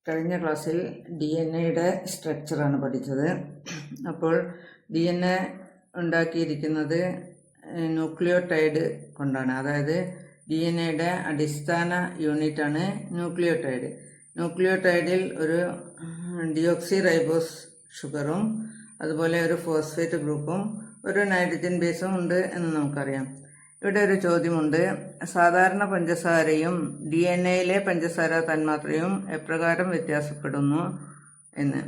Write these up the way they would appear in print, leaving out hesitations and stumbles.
കഴിഞ്ഞ ക്ലാസ്സിൽ DNA സ്ട്രക്ചറാണ് പഠിച്ചത്. അപ്പോൾ DNA ഉണ്ടാക്കിയിരിക്കുന്നത് ന്യൂക്ലിയോടൈഡ് കൊണ്ടാണ്. അതായത് DNA അടിസ്ഥാന യൂണിറ്റാണ് ന്യൂക്ലിയോടൈഡ്. ന്യൂക്ലിയോടൈഡിൽ ഒരു ഡിയോക്സി റൈബോസ് ഷുഗറും അതുപോലെ ഒരു ഫോസ്ഫേറ്റ് ഗ്രൂപ്പും ഒരു നൈട്രജൻ ബേസും ഉണ്ട് എന്ന് നമുക്കറിയാം. ഇവിടെ ഒരു ചോദ്യമുണ്ട്. സാധാരണ പഞ്ചസാരയും DNA പഞ്ചസാര തന്മാത്രയും എപ്രകാരം വ്യത്യാസപ്പെടുന്നു എന്ന്.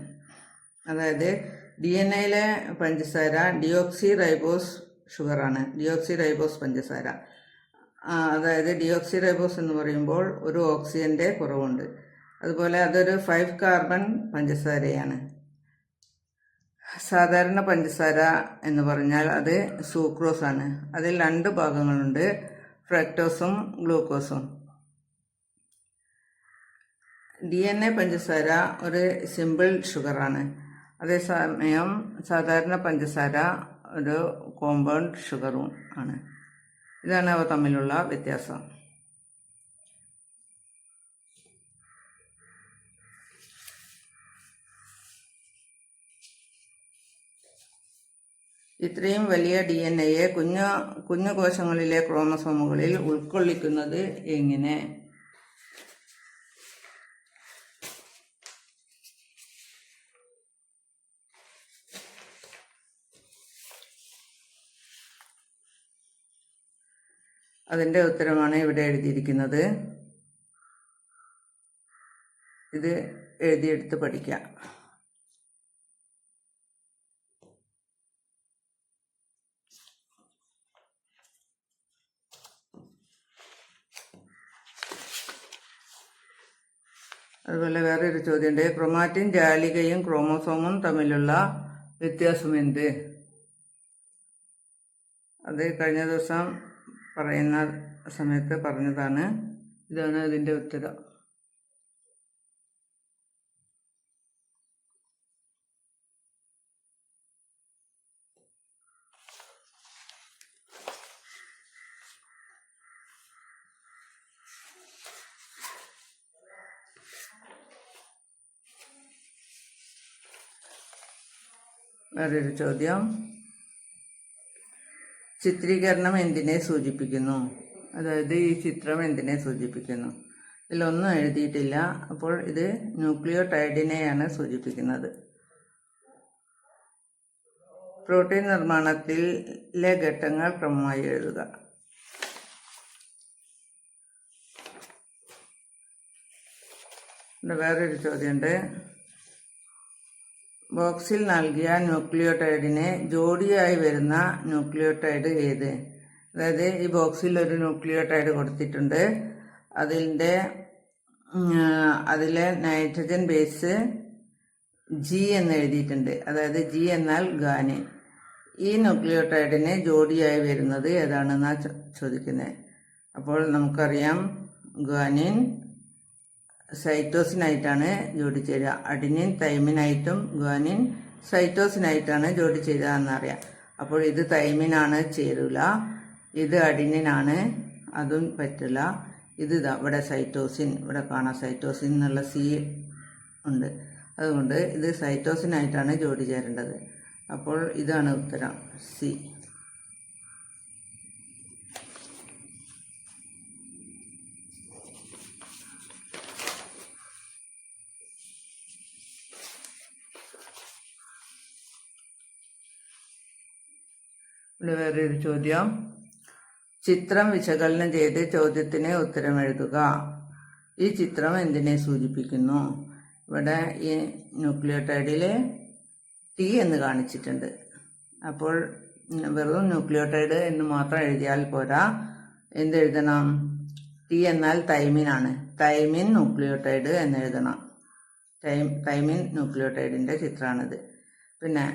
അതായത് DNA പഞ്ചസാര ഡിയോക്സി റൈബോസ് ഷുഗറാണ്, ഡിയോക്സി റൈബോസ് പഞ്ചസാര. അതായത് ഡിയോക്സി റൈബോസ് എന്ന് പറയുമ്പോൾ ഒരു ഓക്സിജന്റെ കുറവുണ്ട്. അതുപോലെ അതൊരു 5 കാർബൺ പഞ്ചസാരയാണ്. സാധാരണ പഞ്ചസാര എന്ന് പറഞ്ഞാൽ അത് സൂക്രോസ് ആണ്. അതിൽ 2 ഭാഗങ്ങളുണ്ട്, ഫ്രക്ടോസും ഗ്ലൂക്കോസും. DNA പഞ്ചസാര ഒരു സിമ്പിൾ ഷുഗറാണ്. അതേസമയം സാധാരണ പഞ്ചസാര ഒരു കോമ്പൗണ്ട് ഷുഗറും ആണ്. ഇതാണ് അവ തമ്മിലുള്ള വ്യത്യാസം. ഇത്രയും വലിയ DNA കുഞ്ഞു കോശങ്ങളിലെ ക്രോമസോമുകളിൽ ഉൾക്കൊള്ളിക്കുന്നത് എങ്ങനെ? അതിൻ്റെ ഉത്തരമാണ് ഇവിടെ എഴുതിയിരിക്കുന്നത്. ഇത് എഴുതിയെടുത്ത് പഠിക്കാം. അതുപോലെ വേറൊരു ചോദ്യമുണ്ട്. ക്രോമാറ്റിൻ ജാലികയും ക്രോമോസോമും തമ്മിലുള്ള വ്യത്യാസം എന്ത്? അത് കഴിഞ്ഞ ദിവസം പറയുന്ന സമയത്ത് പറഞ്ഞതാണ്. ഇതാണ് അതിൻ്റെ ഉത്തരം. വേറൊരു ചോദ്യം. ചിത്രീകരണം എന്തിനെ സൂചിപ്പിക്കുന്നു? അതായത് ഈ ചിത്രം എന്തിനെ സൂചിപ്പിക്കുന്നു? ഇതിലൊന്നും എഴുതിയിട്ടില്ല. അപ്പോൾ ഇത് ന്യൂക്ലിയോടൈഡിനെയാണ് സൂചിപ്പിക്കുന്നത്. പ്രോട്ടീൻ നിർമ്മാണത്തിലെ ഘട്ടങ്ങൾ ക്രമമായി എഴുതുക. വേറൊരു ചോദ്യമുണ്ട്. ബോക്സിൽ നൽകിയ ന്യൂക്ലിയോടൈഡിനെ ജോഡിയായി വരുന്ന ന്യൂക്ലിയോടൈഡ് ഏത്? അതായത് ഈ ബോക്സിൽ ഒരു ന്യൂക്ലിയോടൈഡ് കൊടുത്തിട്ടുണ്ട്. അതിലെ നൈട്രജൻ ബേസ് G എന്ന് എഴുതിയിട്ടുണ്ട്. അതായത് G എന്നാൽ ഗാനിൻ. ഈ ന്യൂക്ലിയോടൈഡിനെ ജോഡിയായി വരുന്നത് ഏതാണെന്നാണ് ചോദിക്കുന്നത്. അപ്പോൾ നമുക്കറിയാം, ഗാനിൻ സൈറ്റോസിനായിട്ടാണ് ജോഡി ചേരുക. അഡിനിൻ തൈമിനായിട്ടും ഗാനിൻ സൈറ്റോസിനായിട്ടാണ് ജോഡി ചേരുക എന്നറിയാം. അപ്പോൾ ഇത് തൈമിനാണ് ചേരൂല, ഇത് അഡിനിനാണ്, അതും പറ്റില്ല. ഇത് ഇവിടെ സൈറ്റോസിൻ, ഇവിടെ കാണാം സൈറ്റോസിൻ എന്നുള്ള C ഉണ്ട്. അതുകൊണ്ട് ഇത് സൈറ്റോസിനായിട്ടാണ് ജോഡി ചേരേണ്ടത്. അപ്പോൾ ഇതാണ് ഉത്തരം, C. ഇവിടെ വേറൊരു ചോദ്യം. ചിത്രം വിശകലനം ചെയ്ത് ചോദ്യത്തിന് ഉത്തരം എഴുതുക. ഈ ചിത്രം എന്തിനെ സൂചിപ്പിക്കുന്നു? ഇവിടെ ഈ ന്യൂക്ലിയോടൈഡിൽ T എന്ന് കാണിച്ചിട്ടുണ്ട്. അപ്പോൾ വെറും ന്യൂക്ലിയോടൈഡ് എന്ന് മാത്രം എഴുതിയാൽ പോരാ, എന്തെഴുതണം? T എന്നാൽ തൈമിനാണ്, തൈമിൻ ന്യൂക്ലിയോടൈഡ് എന്നെഴുതണം. തൈമിൻ ന്യൂക്ലിയോടൈഡിൻ്റെ ചിത്രമാണിത്. പിന്നെ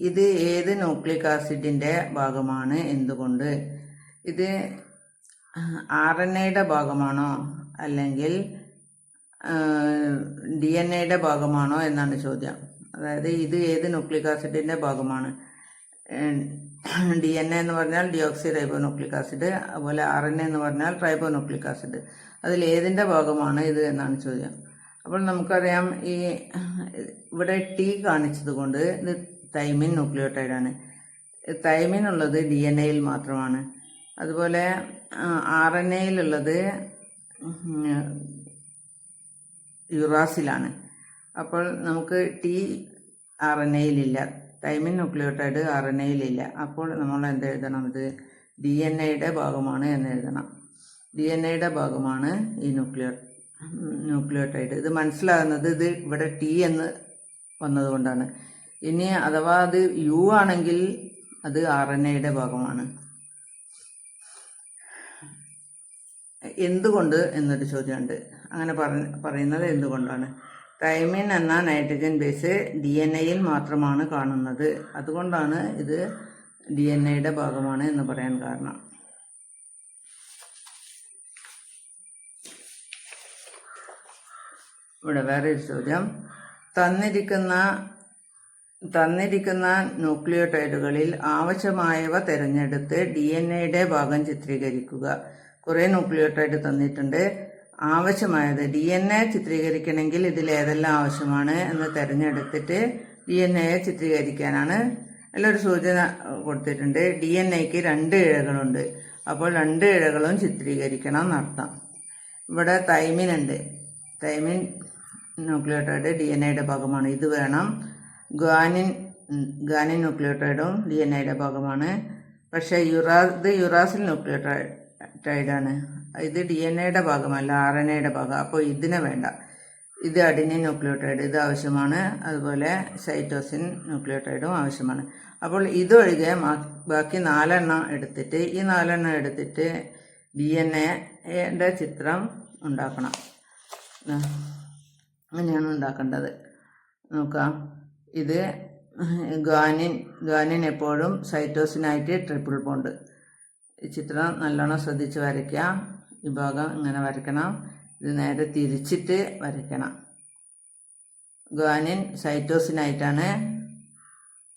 ഇത് ഏത് ന്യൂക്ലിക് ആസിഡിൻ്റെ ഭാഗമാണ്? എന്തുകൊണ്ട്? ഇത് RNAയുടെ ഭാഗമാണോ അല്ലെങ്കിൽ DNA ഭാഗമാണോ എന്നാണ് ചോദ്യം. അതായത് ഇത് ഏത് ന്യൂക്ലിക് ആസിഡിൻ്റെ ഭാഗമാണ്? DNA എന്ന് പറഞ്ഞാൽ ഡിയോക്സി റൈബോ ന്യൂക്ലിക് ആസിഡ്, അതുപോലെ RNA എന്ന് പറഞ്ഞാൽ റൈബോ ന്യൂക്ലിക് ആസിഡ്. അതിൽ ഏതിൻ്റെ ഭാഗമാണ് ഇത് എന്നാണ് ചോദ്യം. അപ്പോൾ നമുക്കറിയാം ഈ ഇവിടെ ടി കാണിച്ചത് കൊണ്ട് ഇത് തൈമിൻ ന്യൂക്ലിയോടൈഡാണ്. തൈമിൻ ഉള്ളത് DNA-യിൽ മാത്രമാണ്. അതുപോലെ RNA-യിലുള്ളത് യുറാസിലാണ്. അപ്പോൾ നമുക്ക് ടി RNA-യിലില്ല, തൈമിൻ ന്യൂക്ലിയോടൈഡ് RNA-യിലില്ല. അപ്പോൾ നമ്മൾ എന്തെഴുതണം? ഇത് DNA-യുടെ ഭാഗമാണ് എന്ന് എഴുതണം. DNA-യുടെ ഭാഗമാണ് ഈ ന്യൂക്ലിയോടൈഡ്. ഇത് മനസ്സിലാകുന്നത് ഇത് ഇവിടെ ടി എന്ന് വന്നതുകൊണ്ടാണ്. ഇനി അഥവാ അത് യു ആണെങ്കിൽ അത് RNA-യുടെ ഭാഗമാണ്. എന്തുകൊണ്ട് എന്നൊരു ചോദ്യമുണ്ട്. അങ്ങനെ പറയുന്നത് എന്തുകൊണ്ടാണ്? തൈമിൻ എന്ന നൈട്രജൻ ബേസ് DNA-യിൽ മാത്രമാണ് കാണുന്നത്. അതുകൊണ്ടാണ് ഇത് DNA-യുടെ ഭാഗമാണ് എന്ന് പറയാൻ കാരണം. ഇവിടെ വേറൊരു ചോദ്യം. തന്നിരിക്കുന്ന ന്യൂക്ലിയോടൈഡുകളിൽ ആവശ്യമായവ തിരഞ്ഞെടുത്ത് DNA-യുടെ ഭാഗം ചിത്രീകരിക്കുക. കുറേ ന്യൂക്ലിയോടൈഡ് തന്നിട്ടുണ്ട്. ആവശ്യമായത് DNA ചിത്രീകരിക്കണമെങ്കിൽ ഇതിൽ ഏതെല്ലാം ആവശ്യമാണ് എന്ന് തിരഞ്ഞെടുത്തിട്ട് DNA ചിത്രീകരിക്കാനാണ്. അതിലൊരു സൂചന കൊടുത്തിട്ടുണ്ട്. DNA-ക്ക് 2 ഇഴകളുണ്ട്. അപ്പോൾ 2 ഇഴകളും ചിത്രീകരിക്കണം എന്നർത്ഥം. ഇവിടെ തൈമിൻ ഉണ്ട്. തൈമിൻ ന്യൂക്ലിയോടൈഡ് DNA-യുടെ ഭാഗമാണ്. ഇത് വേണം. ഗ്വാനിൻ ന്യൂക്ലിയോടൈഡും DNA-യുടെ ഭാഗമാണ്. പക്ഷേ ഇത് യുറാസിൽ ന്യൂക്ലിയോടൈഡാണ്. ഇത് DNA-യുടെ ഭാഗമല്ല, RNA-യുടെ ഭാഗം. അപ്പോൾ ഇതിനെ വേണ്ട. ഇത് അഡിനിൻ ന്യൂക്ലിയോടൈഡ്, ഇത് ആവശ്യമാണ്. അതുപോലെ സൈറ്റോസിൻ ന്യൂക്ലിയോടൈഡും ആവശ്യമാണ്. അപ്പോൾ ഇതൊഴികെ ബാക്കി 4 എണ്ണം എടുത്തിട്ട് ഈ 4 എണ്ണം എടുത്തിട്ട് DNA-യുടെ ചിത്രം ഉണ്ടാക്കണം. അങ്ങനെയാണ് ഉണ്ടാക്കേണ്ടത്. നോക്കാം. ഇത് ഗ്വാനിൻ എപ്പോഴും സൈറ്റോസിനായിട്ട് ട്രിപ്പിൾ ബോണ്ട്. ഈ ചിത്രം നല്ലോണം ശ്രദ്ധിച്ച് വരയ്ക്കാം. ഈ ഭാഗം ഇങ്ങനെ വരയ്ക്കണം. ഇത് നേരെ തിരിച്ചിട്ട് വരയ്ക്കണം. ഗ്വാനിൻ സൈറ്റോസിനായിട്ടാണ്.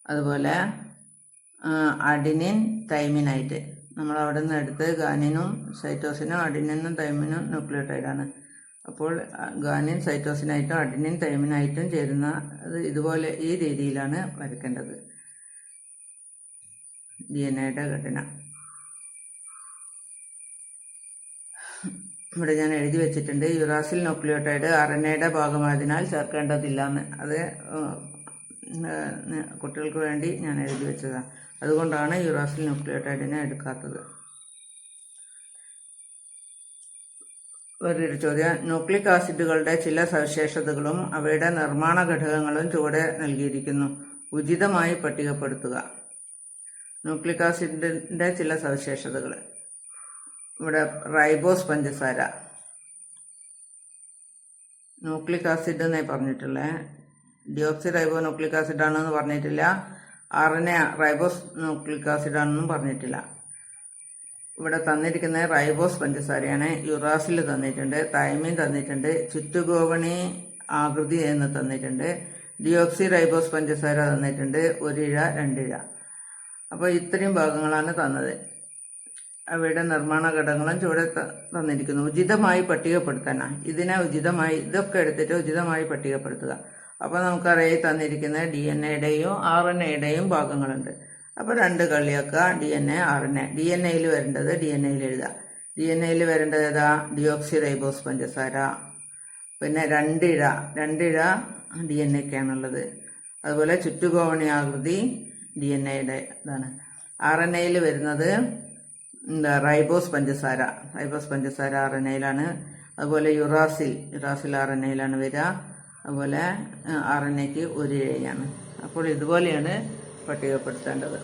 അതുപോലെ അഡിനിൻ തൈമിനായിട്ട്. നമ്മൾ അവിടെ നിന്ന് എടുത്ത് ഗ്വാനിനും സൈറ്റോസിനും അഡിനിനും തൈമിനും ന്യൂക്ലിയോടൈഡാണ്. അപ്പോൾ ഗ്വാനിൻ സൈറ്റോസിനായിട്ടും അഡിനിൻ തൈമിനായിട്ടും ചേരുന്ന ഇതുപോലെ ഈ രീതിയിലാണ് വരയ്ക്കേണ്ടത് DNA-യുടെ ഘടന. ഇവിടെ ഞാൻ എഴുതി വെച്ചിട്ടുണ്ട്. യുറാസിൽ ന്യൂക്ലിയോടൈഡ് RNA-യുടെ ഭാഗമായതിനാൽ ചേർക്കേണ്ടതില്ല എന്ന്. അത് കുട്ടികൾക്ക് വേണ്ടി ഞാൻ എഴുതി വെച്ചതാണ്. അതുകൊണ്ടാണ് യുറാസിൽ ന്യൂക്ലിയോടൈഡിനെ എടുക്കാത്തത്. വേറൊരു ചോദ്യം. ന്യൂക്ലിക് ആസിഡുകളുടെ ചില സവിശേഷതകളും അവയുടെ നിർമ്മാണ ഘടകങ്ങളും ചുവടെ നൽകിയിരിക്കുന്നു. ഉചിതമായി പട്ടികപ്പെടുത്തുക. ന്യൂക്ലിക് ആസിഡിന്റെ ചില സവിശേഷതകൾ. ഇവിടെ റൈബോസ് പഞ്ചസാര. ന്യൂക്ലിക് ആസിഡ് എന്നേ പറഞ്ഞിട്ടുള്ളേ. ഡിയോക്സി റൈബോ ന്യൂക്ലിക് ആസിഡ് ആണെന്ന് പറഞ്ഞിട്ടില്ല. RNA റൈബോസ് ന്യൂക്ലിക് ആസിഡ് ആണെന്നും പറഞ്ഞിട്ടില്ല. ഇവിടെ തന്നിരിക്കുന്ന റൈബോസ് പഞ്ചസാരയാണ്. യുറാസിൽ തന്നിട്ടുണ്ട്. തൈമിൻ തന്നിട്ടുണ്ട്. ചുറ്റുഗോവണി ആകൃതി എന്ന് തന്നിട്ടുണ്ട്. ഡിയോക്സി റൈബോസ് പഞ്ചസാര തന്നിട്ടുണ്ട്. 1 ഇഴ 2 ഇഴ. അപ്പോൾ ഇത്രയും ഭാഗങ്ങളാണ് തന്നത്. അവയുടെ നിർമ്മാണ ഘടകങ്ങളും ചുവടെ തന്നിരിക്കുന്നു. ഉചിതമായി പട്ടികപ്പെടുത്താനാണ്. ഇതൊക്കെ എടുത്തിട്ട് ഉചിതമായി പട്ടികപ്പെടുത്തുക. അപ്പോൾ നമുക്കറിയാം തന്നിരിക്കുന്ന DNA-യുടെയും RNA-യുടെയും ഭാഗങ്ങളുണ്ട്. അപ്പോൾ 2 കളിയാക്കുക. DNA, RNA. DNA-യിൽ വരേണ്ടത് DNA-യിൽ എഴുതുക. DNA-യിൽ വരേണ്ടത് ഏതാ? ഡിയോക്സി റൈബോസ് പഞ്ചസാര. പിന്നെ 2 ഇഴ DNA-ക്കാണുള്ളത്. അതുപോലെ ചുറ്റുകോവണി ആകൃതി DNA-യുടെ ഇതാണ്. RNA-യിൽ വരുന്നത് റൈബോസ് പഞ്ചസാര. RNA-യിലാണ്. അതുപോലെ യുറാസിൽ RNA-യിലാണ് വരിക. അതുപോലെ RNA-ക്ക് 1 ഇഴയാണ്. അപ്പോൾ ഇതുപോലെയാണ് പട്ടികപ്പെടുത്തേണ്ടത്.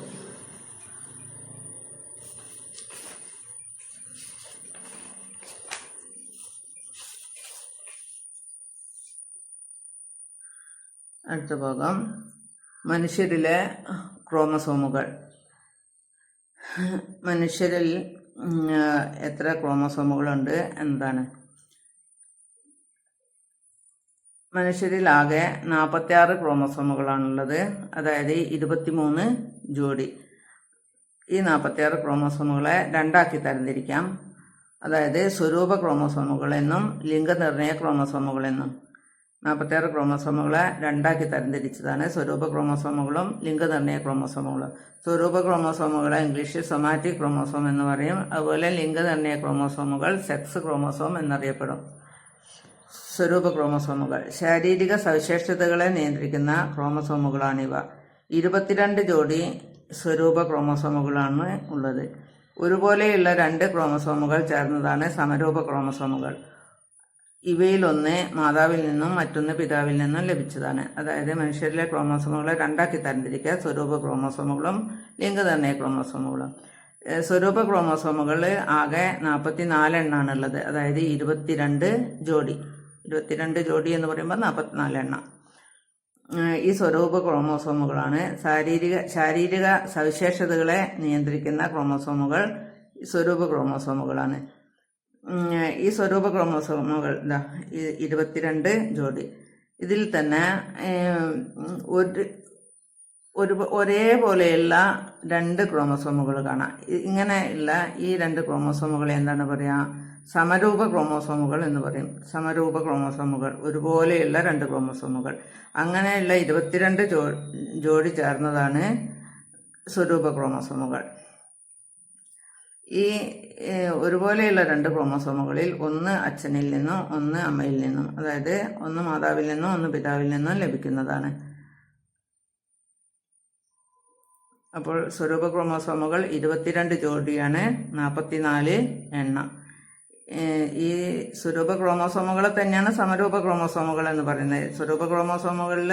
അടുത്ത ഭാഗം മനുഷ്യരിലെ ക്രോമസോമുകൾ. മനുഷ്യരിൽ എത്ര ക്രോമസോമുകളുണ്ട് എന്നതാണ്. മനുഷ്യരിൽ ആകെ 46 ക്രോമസോമുകളാണുള്ളത്. അതായത് 23 ജോഡി. ഈ 46 ക്രോമസോമുകളെ 2ആക്കി തരംതിരിക്കാം. അതായത് സ്വരൂപ ക്രോമസോമുകളെന്നും ലിംഗനിർണയ ക്രോമസോമുകളെന്നും. 46 ക്രോമസോമുകളെ രണ്ടാക്കി തരംതിരിച്ചതാണ് സ്വരൂപ ക്രോമസോമുകളും ലിംഗനിർണയ ക്രോമസോമുകളും. സ്വരൂപ ക്രോമസോമുകളെ ഇംഗ്ലീഷിൽ സൊമാറ്റിക് ക്രോമസോം എന്ന് പറയും. അതുപോലെ ലിംഗനിർണയ ക്രോമസോമുകൾ സെക്സ് ക്രോമസോം എന്നറിയപ്പെടും. സ്വരൂപ ക്രോമസോമുകൾ ശാരീരിക സവിശേഷതകളെ നിയന്ത്രിക്കുന്ന ക്രോമസോമുകളാണിവ. 22 ജോഡി സ്വരൂപ ക്രോമസോമുകളാണ് ഉള്ളത്. ഒരുപോലെയുള്ള 2 ക്രോമസോമുകൾ ചേർന്നതാണ് സമരൂപ ക്രോമസോമുകൾ. ഇവയിലൊന്ന് മാതാവിൽ നിന്നും മറ്റൊന്ന് പിതാവിൽ നിന്നും ലഭിച്ചതാണ്. അതായത് മനുഷ്യരിലെ ക്രോമസോമുകളെ രണ്ടാക്കി തരംതിരിക്കുക: സ്വരൂപ ക്രോമസോമുകളും ലിംഗനിർണയ ക്രോമസോമുകളും. സ്വരൂപ ക്രോമസോമുകൾ ആകെ 44 എണ്ണാണുള്ളത്. അതായത് 22 ജോഡി. 22 ജോഡി എന്ന് പറയുമ്പോൾ 44 എണ്ണം. ഈ സ്വരൂപ ക്രോമസോമുകളാണ്. ശാരീരിക സവിശേഷതകളെ നിയന്ത്രിക്കുന്ന ക്രോമസോമുകൾ സ്വരൂപ ക്രോമസോമുകളാണ്. ഈ സ്വരൂപ ക്രോമസോമുകൾ 22 ജോഡി. ഇതിൽ തന്നെ ഒരേപോലെയുള്ള 2 ക്രോമസോമുകൾ കാണാം. ഇങ്ങനെയുള്ള ഈ 2 ക്രോമസോമുകളെ എന്താണ് പറയുക? സമരൂപ ക്രോമസോമുകൾ എന്ന് പറയും. സമരൂപ ക്രോമസോമുകൾ, ഒരുപോലെയുള്ള 2 ക്രോമസോമുകൾ. അങ്ങനെയുള്ള 22 ജോഡി ചേർന്നതാണ് സ്വരൂപ ക്രോമസോമുകൾ. ഈ ഒരുപോലെയുള്ള 2 ക്രോമസോമുകളിൽ ഒന്ന് അച്ഛനിൽ നിന്നും ഒന്ന് അമ്മയിൽ നിന്നും, അതായത് ഒന്ന് മാതാവിൽ നിന്നും ഒന്ന് പിതാവിൽ നിന്നും ലഭിക്കുന്നതാണ്. അപ്പോൾ സ്വരൂപ ക്രോമസോമുകൾ 22 ജോഡിയാണ്, 44 എണ്ണം. ഈ സ്വരൂപ ക്രോമസോമുകളെ തന്നെയാണ് സമരൂപ ക്രോമസോമുകൾ എന്ന് പറയുന്നത്. സ്വരൂപ ക്രോമസോമുകളിൽ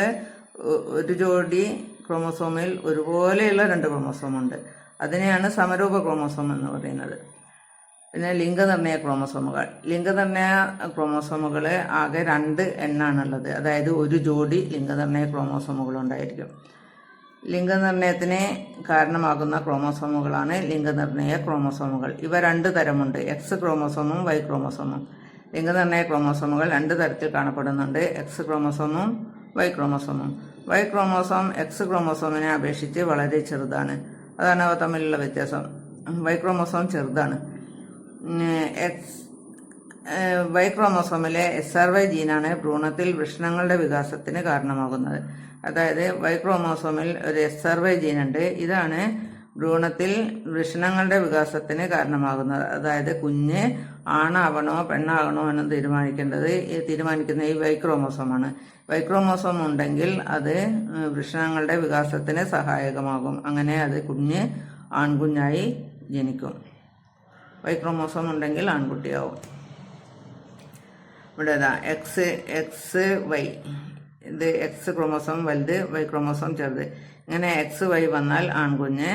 ഒരു ജോഡി ക്രോമസോമിൽ ഒരുപോലെയുള്ള 2 ക്രോമസോമുണ്ട്. അതിനെയാണ് സമരൂപ ക്രോമസോം എന്ന് പറയുന്നത്. പിന്നെ ലിംഗനിർണയ ക്രോമസോമുകൾ. ലിംഗനിർണയ ക്രോമസോമുകൾ ആകെ 2 എണ്ണാണുള്ളത്. അതായത് ഒരു ജോഡി ലിംഗനിർണയ ക്രോമസോമുകൾ ഉണ്ടായിരിക്കും. ലിംഗനിർണയത്തിന് കാരണമാകുന്ന ക്രോമസോമുകളാണ് ലിംഗനിർണയ ക്രോമസോമുകൾ. ഇവ 2 തരമുണ്ട്: എക്സ് ക്രോമസോമും വൈ ക്രോമസോമും. ലിംഗനിർണയ ക്രോമസോമുകൾ 2 തരത്തിൽ കാണപ്പെടുന്നുണ്ട്: എക്സ് ക്രോമസോമും വൈ ക്രോമസോമും. വൈ ക്രോമസോം എക്സ് ക്രോമസോമിനെ അപേക്ഷിച്ച് വളരെ ചെറുതാണ്. അതാണ് അവ തമ്മിലുള്ള വ്യത്യാസം. വൈ ക്രോമസോം ചെറുതാണ്. വൈ ക്രോമസോമിലെ SRY ജീനാണ് ഭ്രൂണത്തിൽ വൃഷണങ്ങളുടെ വികാസത്തിന് കാരണമാകുന്നത്. അതായത് വൈ ക്രോമസോമിൽ ഒരു SRY ജീനുണ്ട്. ഇതാണ് ഭ്രൂണത്തിൽ വൃഷണങ്ങളുടെ വികാസത്തിന് കാരണമാകുന്നത്. അതായത് കുഞ്ഞ് ആണാവണോ പെണ്ണാകണോ എന്ന് തീരുമാനിക്കുന്ന ഈ വൈ ക്രോമസോമാണ്. വൈ ക്രോമസോം ഉണ്ടെങ്കിൽ അത് വൃഷണങ്ങളുടെ വികാസത്തിന് സഹായകമാകും. അങ്ങനെ അത് കുഞ്ഞ് ആൺകുഞ്ഞായി ജനിക്കും. വൈ ക്രോമസോം ഉണ്ടെങ്കിൽ ആൺകുട്ടിയാവും. ഇവിടെ എക്സ് വൈ, ഇത് എക്സ് ക്രോമസോം വലുത്, വൈ ക്രോമസോം ചെറുത്. ഇങ്ങനെ എക്സ് വൈ വന്നാൽ ആൺകുഞ്ഞ്.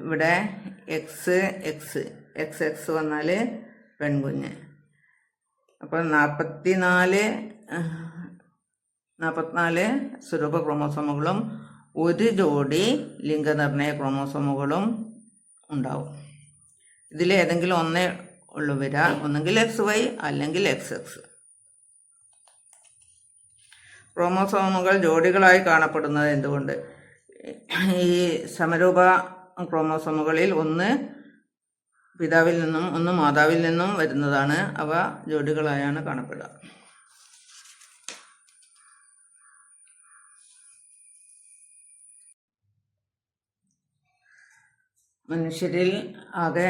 ഇവിടെ എക്സ് വന്നാൽ പെൺകുഞ്ഞ്. അപ്പോൾ 44 സ്വരൂപ ക്രോമസോമുകളും ഒരു ജോഡി ലിംഗനിർണയ ക്രോമസോമുകളും ഉണ്ടാവും. ഇതിലേതെങ്കിലും ഒന്നേ ഉള്ളു വരിക, ഒന്നെങ്കിൽ XY അല്ലെങ്കിൽ XX. ക്രോമസോമുകൾ ജോഡികളായി കാണപ്പെടുന്നത് എന്തുകൊണ്ട്? ഈ സമരൂപ ക്രോമസോമുകളിൽ ഒന്ന് പിതാവിൽ നിന്നും ഒന്ന് മാതാവിൽ നിന്നും വരുന്നതാണ്. അവ ജോഡികളായാണ് കാണപ്പെടുക. മനുഷ്യരിൽ ആകെ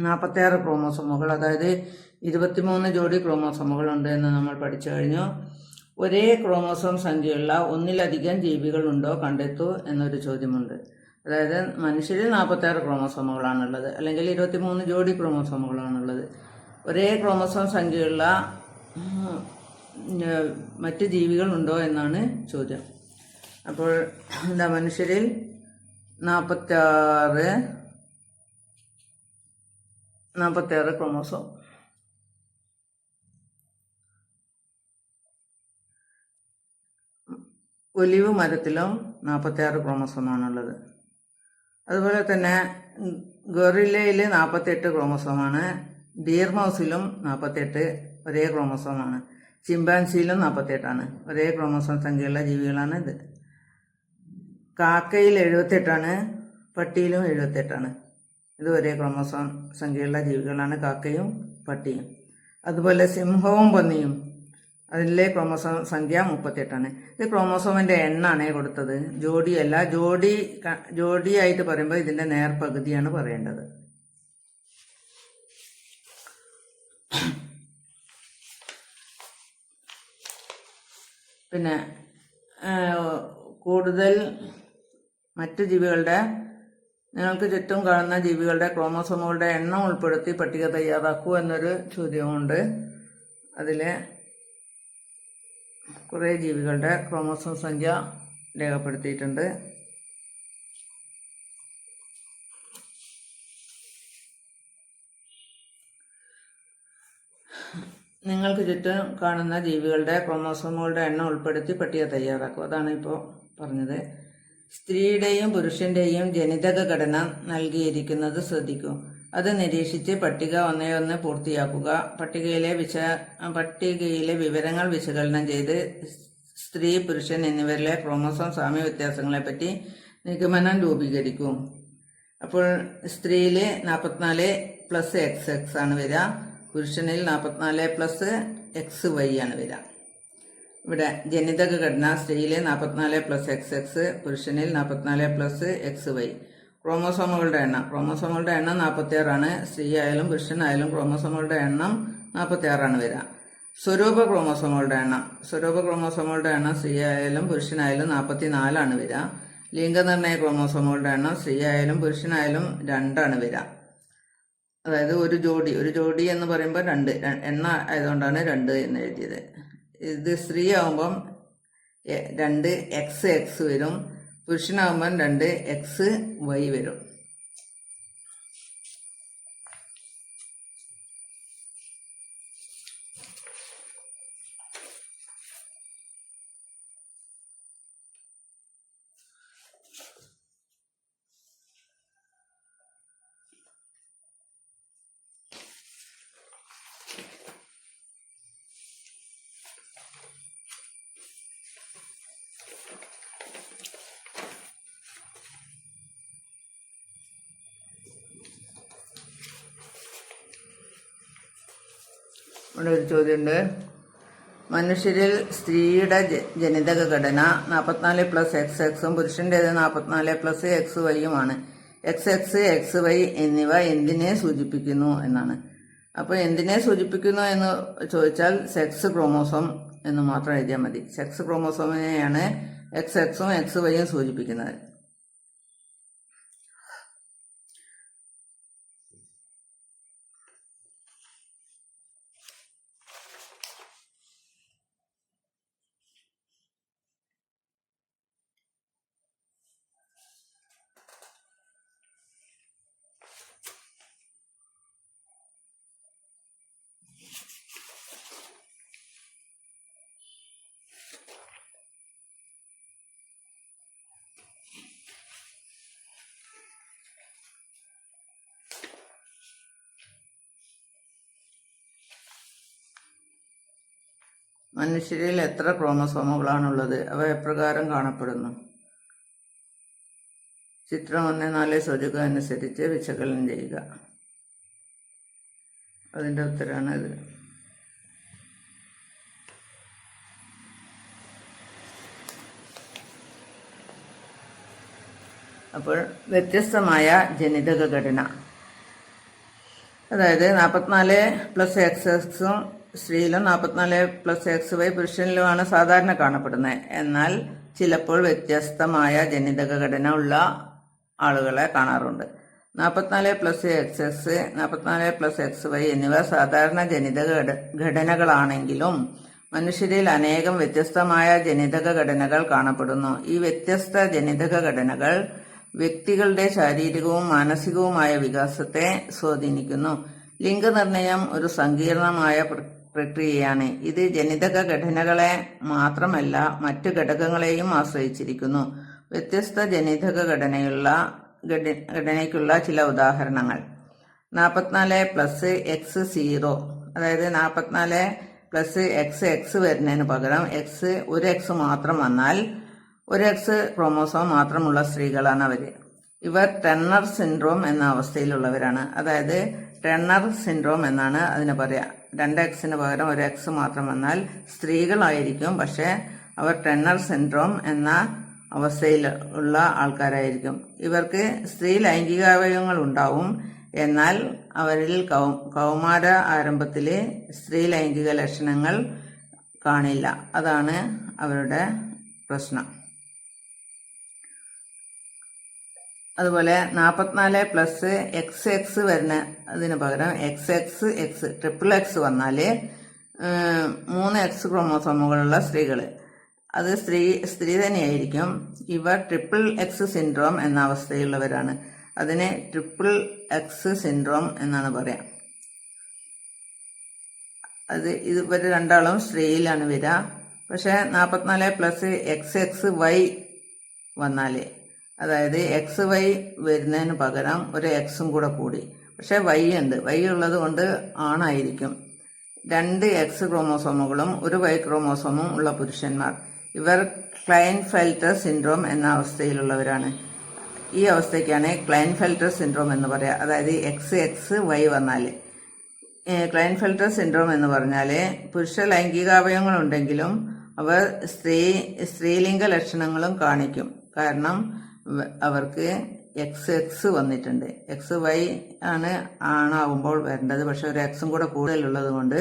46 ക്രോമസോമുകൾ, അതായത് 23 ജോഡി ക്രോമസോമുകൾ ഉണ്ട് എന്ന് നമ്മൾ പഠിച്ചു കഴിഞ്ഞു. ഒരേ ക്രോമസോം സംഖ്യയുള്ള ഒന്നിലധികം ജീവികളുണ്ടോ കണ്ടെത്തൂ എന്നൊരു ചോദ്യമുണ്ട്. അതായത് മനുഷ്യരിൽ 46 ക്രോമസോമുകളാണുള്ളത്, അല്ലെങ്കിൽ 23 ജോഡി ക്രോമസോമുകളാണുള്ളത്. ഒരേ ക്രോമസോം സംഖ്യയുള്ള മറ്റ് ജീവികളുണ്ടോ എന്നാണ് ചോദ്യം. അപ്പോൾ മനുഷ്യരിൽ 46 ക്രോമസോം. ഒലിവ് മരത്തിലും 46 ക്രോമസോമാണുള്ളത്. അതുപോലെ തന്നെ ഗൊറില്ലയിൽ 48 ക്രോമസോമാണ്. ഡിയർ മൗസിലും 48 ഒരേ ക്രോമസോമാണ്. ചിമ്പാൻസിയിലും 48 ആണ്. ഒരേ ക്രോമസോം സംഖ്യയുള്ള ജീവികളാണ് ഇത്. കാക്കയിൽ 78 പട്ടിയിലും 78. ഇത് ഒരേ ക്രോമസോം സംഖ്യയുള്ള ജീവികളാണ് കാക്കയും പട്ടിയും. അതുപോലെ സിംഹവും പന്നിയും അതിലെ ക്രോമോസോം സംഖ്യ 38ആണ്. ഇത് ക്രോമോസോമിന്റെ എണ്ണാണ് കൊടുത്തത്, ജോഡിയല്ല. ജോഡിയായിട്ട് പറയുമ്പോൾ ഇതിന്റെ നേർപകുതിയാണ് പറയേണ്ടത്. പിന്നെ കൂടുതൽ മറ്റു ജീവികളുടെ, നിങ്ങൾക്ക് ചുറ്റും കാണുന്ന ജീവികളുടെ ക്രോമോസോമുകളുടെ എണ്ണം ഉൾപ്പെടുത്തി പട്ടിക തയ്യാറാക്കൂ എന്നൊരു ചോദ്യമുണ്ട്. അതിൽ കുറേ ജീവികളുടെ ക്രോമോസോം സംഖ്യ രേഖപ്പെടുത്തിയിട്ടുണ്ട്. നിങ്ങൾക്ക് ചുറ്റും കാണുന്ന ജീവികളുടെ ക്രോമോസോമുകളുടെ എണ്ണം ഉൾപ്പെടുത്തി പട്ടിക തയ്യാറാക്കും. അതാണ് ഇപ്പോൾ പറഞ്ഞത്. സ്ത്രീയുടെയും പുരുഷന്റെയും ജനിതക ഘടന നൽകിയിരിക്കുന്നത് ശ്രദ്ധിക്കൂ. അത് നിരീക്ഷിച്ച് പട്ടിക 1:1 പൂർത്തിയാക്കുക. പട്ടികയിലെ വിവരങ്ങൾ വിശകലനം ചെയ്ത് സ്ത്രീ, പുരുഷൻ എന്നിവരിലെ ക്രോമോസോം സാമ്യ വ്യത്യാസങ്ങളെപ്പറ്റി നിഗമനം രൂപീകരിക്കും. അപ്പോൾ സ്ത്രീയിൽ 44+XX ആണ് വരിക, പുരുഷനിൽ 44+XY ആണ് വരിക. ഇവിടെ ജനിതക ഘടന സ്ത്രീയിലെ 44+XX, പുരുഷനിൽ 44+XY. ക്രോമോസോമുകളുടെ എണ്ണം 46 ആണ്. സ്ത്രീ ആയാലും പുരുഷനായാലും ക്രോമോസോമുകളുടെ എണ്ണം 46 ആണ് വരിക. സ്വരൂപ ക്രോമോസോമുകളുടെ എണ്ണം സ്ത്രീ ആയാലും പുരുഷനായാലും 44 ആണ് വരിക. ലിംഗനിർണയ ക്രോമോസോമുകളുടെ എണ്ണം സ്ത്രീ ആയാലും പുരുഷനായാലും 2 ആണ് വരിക. അതായത് ഒരു ജോഡി എന്ന് പറയുമ്പോൾ 2 എണ്ണ ആയതുകൊണ്ടാണ് 2 എന്ന് എഴുതിയത്. ഇത് സ്ത്രീ ആവുമ്പം 2XX വരും, പുരുഷനാവുമ്പം 2XY വരും. ഇവിടെ ഒരു ചോദ്യമുണ്ട്. മനുഷ്യരിൽ സ്ത്രീയുടെ ജനിതക ഘടന 44+XX പുരുഷൻ്റേത് 44+XY XX, XY എന്നിവ എന്തിനെ സൂചിപ്പിക്കുന്നു എന്നാണ്. അപ്പോൾ എന്തിനെ സൂചിപ്പിക്കുന്നു എന്ന് ചോദിച്ചാൽ സെക്സ് ക്രോമോസോം എന്ന് മാത്രം എഴുതിയാൽ മതി. സെക്സ് ക്രോമോസോമിനെയാണ് XXും XYയും സൂചിപ്പിക്കുന്നത്. മനുഷ്യരിൽ എത്ര ക്രോമസോമുകളാണുള്ളത്? അവ എപ്രകാരം കാണപ്പെടുന്നു? ചിത്രം 1.4 സൂചിക അനുസരിച്ച് വിശകലനം ചെയ്യുക. അതിൻ്റെ ഉത്തരമാണ് ഇത്. അപ്പോൾ വ്യത്യസ്തമായ ജനിതക ഘടന, അതായത് 44+XX സ്ത്രീയിലും 44+XY പുരുഷനിലുമാണ് സാധാരണ കാണപ്പെടുന്നത്. എന്നാൽ ചിലപ്പോൾ വ്യത്യസ്തമായ ജനിതക ഘടന ഉള്ള ആളുകളെ കാണാറുണ്ട്. 44+XX, 44+XY എന്നിവ സാധാരണ ജനിതക ഘടനകളാണെങ്കിലും മനുഷ്യരിൽ അനേകം വ്യത്യസ്തമായ ജനിതക ഘടനകൾ കാണപ്പെടുന്നു. ഈ വ്യത്യസ്ത ജനിതക ഘടനകൾ വ്യക്തികളുടെ ശാരീരികവും മാനസികവുമായ വികാസത്തെ സ്വാധീനിക്കുന്നു. ലിംഗനിർണയം ഒരു സങ്കീർണമായ പ്രക്രിയയാണ്. ഇത് ജനിതക ഘടനകളെ മാത്രമല്ല മറ്റു ഘടകങ്ങളെയും ആശ്രയിച്ചിരിക്കുന്നു. വ്യത്യസ്ത ജനിതക ഘടനയ്ക്കുള്ള ചില ഉദാഹരണങ്ങൾ: 44+X0, അതായത് 44+XX വരുന്നതിന് പകരം ഒരു X മാത്രം വന്നാൽ ഒരു X ക്രോമോസോം മാത്രമുള്ള സ്ത്രീകളാണ് അവര്. ഇവർ ടെർണർ സിൻഡ്രോം എന്ന അവസ്ഥയിലുള്ളവരാണ്. അതായത് ടെർണർ സിൻഡ്രോം എന്നാണ് അതിന് പറയാ. 2Xന് പകരം ഒരു X മാത്രം വന്നാൽ സ്ത്രീകളായിരിക്കും, പക്ഷെ അവർ ടെന്നർ സിൻഡ്രോം എന്ന അവസ്ഥയിൽ ഉള്ള ആൾക്കാരായിരിക്കും. ഇവർക്ക് സ്ത്രീ ലൈംഗികാവയവങ്ങൾ ഉണ്ടാവും, എന്നാൽ അവരിൽ കൗമാര ആരംഭത്തിലെ സ്ത്രീ ലൈംഗിക ലക്ഷണങ്ങൾ കാണില്ല. അതാണ് അവരുടെ പ്രശ്നം. അതുപോലെ 44+XX വരുന്ന അതിന് പകരം XX ട്രിപ്പിൾ X വന്നാൽ 3 X ക്രോമോസോമുകളുള്ള സ്ത്രീകൾ, അത് സ്ത്രീ തന്നെയായിരിക്കും. ഇവർ ട്രിപ്പിൾ X സിൻഡ്രോം എന്ന അവസ്ഥയുള്ളവരാണ്. അതിനെ ട്രിപ്പിൾ X സിൻഡ്രോം എന്നാണ് പറയാം. ഇവർ രണ്ടാളും സ്ത്രീയിലാണ് വരിക. പക്ഷെ 44+XXY വന്നാൽ, അതായത് XY വരുന്നതിന് പകരം ഒരു Xും കൂടെ കൂടി, പക്ഷെ Y ഉണ്ട്. Y ഉള്ളത് കൊണ്ട് ആണായിരിക്കും. 2 X ക്രോമോസോമുകളും ഒരു Y ക്രോമോസോമും ഉള്ള പുരുഷന്മാർ. ഇവർ ക്ലൈൻഫെൽറ്റർ സിൻഡ്രോം എന്ന അവസ്ഥയിലുള്ളവരാണ്. ഈ അവസ്ഥയ്ക്കാണ് ക്ലൈൻഫെൽറ്റർ സിൻഡ്രോം എന്ന് പറയുക. അതായത് XXY വന്നാൽ ക്ലൈൻഫെൽറ്റർ സിൻഡ്രോം എന്ന് പറഞ്ഞാൽ പുരുഷ ലൈംഗികാവയവങ്ങളുണ്ടെങ്കിലും അവർ സ്ത്രീലിംഗ ലക്ഷണങ്ങളും കാണിക്കും. കാരണം അവർക്ക് XX വന്നിട്ടുണ്ട്. XY ആണ് ആണാവുമ്പോൾ വരേണ്ടത്, പക്ഷെ ഒരു Xും കൂടെ കൂടുതലുള്ളത് കൊണ്ട്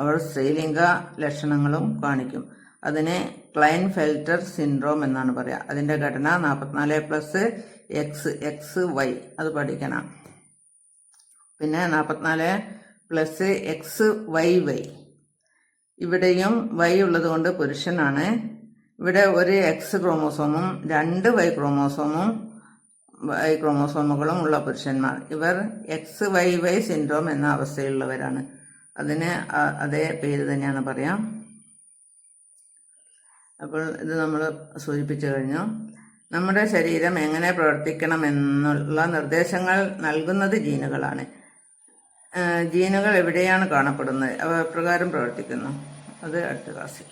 അവർ സ്ത്രീലിംഗ ലക്ഷണങ്ങളും കാണിക്കും. അതിന് ക്ലൈൻഫെൽറ്റർ സിൻഡ്രോം എന്നാണ് പറയുക. അതിന്റെ ഘടന 44+XXY അത് പഠിക്കണം. പിന്നെ 44+XYY, ഇവിടെയും Y ഉള്ളത് കൊണ്ട് പുരുഷനാണ്. ഇവിടെ ഒരു X ക്രോമോസോമും 2 Y ക്രോമോസോമുകളും ഉള്ള പുരുഷന്മാർ. ഇവർ XYY സിൻഡ്രോം എന്ന അവസ്ഥയിലുള്ളവരാണ്. അതിന് അതേ പേര് തന്നെയാണ് പറയാം. അപ്പോൾ ഇത് നമ്മൾ സൂചിപ്പിച്ചു കഴിഞ്ഞു. നമ്മുടെ ശരീരം എങ്ങനെ പ്രവർത്തിക്കണം എന്നുള്ള നിർദ്ദേശങ്ങൾ നൽകുന്നത് ജീനുകളാണ്. ജീനുകൾ എവിടെയാണ് കാണപ്പെടുന്നത്, അവ പ്രകാരം പ്രവർത്തിക്കുന്നു. അത് അടുത്ത ക്ലാസ്സിൽ.